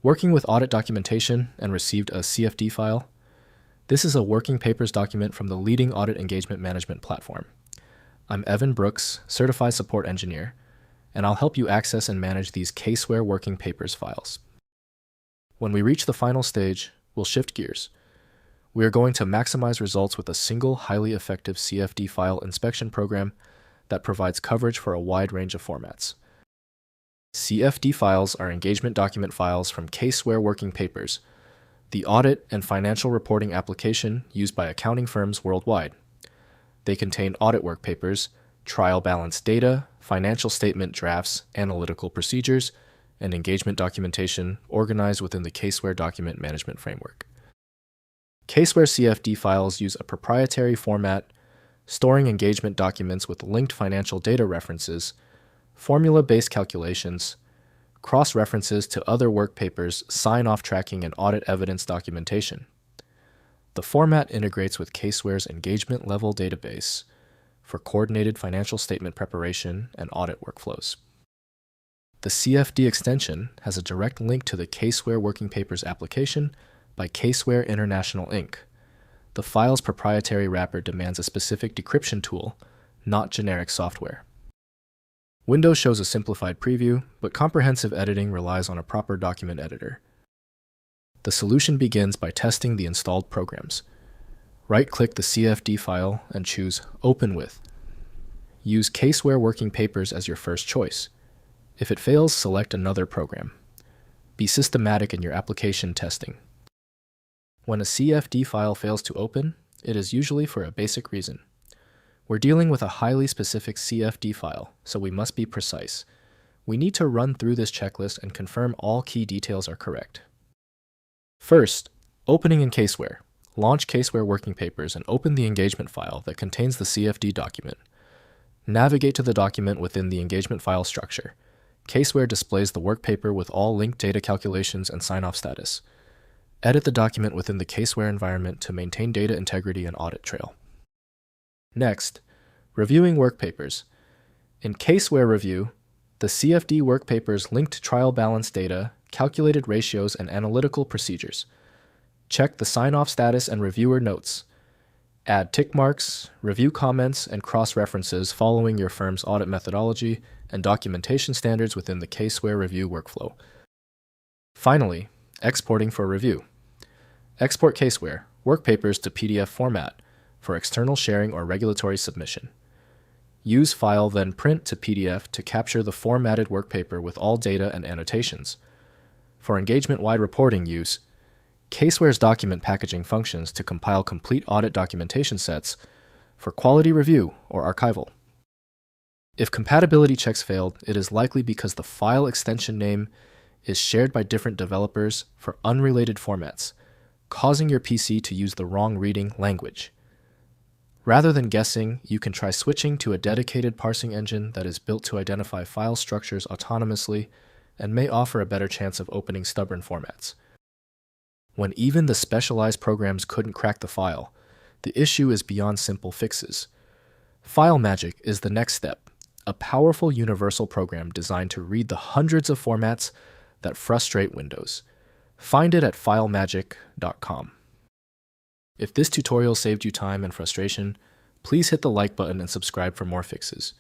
Working with audit documentation and received a CFD file? This is a working papers document from the leading audit engagement management platform. I'm Evan Brooks, Certified Support Engineer, and I'll help you access and manage these CaseWare Working Papers files. When we reach the final stage, we'll shift gears. We are going to maximize results with a single highly effective CFD file inspection program that provides coverage for a wide range of formats. CFD files are engagement document files from CaseWare Working Papers, the audit and financial reporting application used by accounting firms worldwide. They contain audit work papers, trial balance data, financial statement drafts, analytical procedures, and engagement documentation organized within the CaseWare document management framework. CaseWare CFD files use a proprietary format, storing engagement documents with linked financial data references, formula-based calculations, cross-references to other work papers, sign-off tracking, and audit evidence documentation. The format integrates with CaseWare's engagement level database for coordinated financial statement preparation and audit workflows. The CFD extension has a direct link to the CaseWare Working Papers application by CaseWare International Inc. The file's proprietary wrapper demands a specific decryption tool, not generic software. Windows shows a simplified preview, but comprehensive editing relies on a proper document editor. The solution begins by testing the installed programs. Right-click the CFD file and choose Open With. Use CaseWare Working Papers as your first choice. If it fails, select another program. Be systematic in your application testing. When a CFD file fails to open, it is usually for a basic reason. We're dealing with a highly specific CFD file, so we must be precise. We need to run through this checklist and confirm all key details are correct. First, opening in CaseWare. Launch CaseWare Working Papers and open the engagement file that contains the CFD document. Navigate to the document within the engagement file structure. CaseWare displays the work paper with all linked data calculations and sign-off status. Edit the document within the CaseWare environment to maintain data integrity and audit trail. Next, reviewing work papers. In CaseWare Review, the CFD work papers linked trial balance data, calculated ratios, and analytical procedures. Check the sign-off status and reviewer notes. Add tick marks, review comments, and cross-references following your firm's audit methodology and documentation standards within the CaseWare Review workflow. Finally, exporting for review. Export CaseWare work papers to PDF format for external sharing or regulatory submission. Use File then Print to PDF to capture the formatted work paper with all data and annotations. For engagement-wide reporting use, CaseWare's document packaging functions to compile complete audit documentation sets for quality review or archival. If compatibility checks failed, it is likely because the file extension name is shared by different developers for unrelated formats, causing your PC to use the wrong reading language. Rather than guessing, you can try switching to a dedicated parsing engine that is built to identify file structures autonomously and may offer a better chance of opening stubborn formats. When even the specialized programs couldn't crack the file, the issue is beyond simple fixes. FileMagick is the next step, a powerful universal program designed to read the hundreds of formats that frustrate Windows. Find it at filemagick.com. If this tutorial saved you time and frustration, please hit the like button and subscribe for more fixes.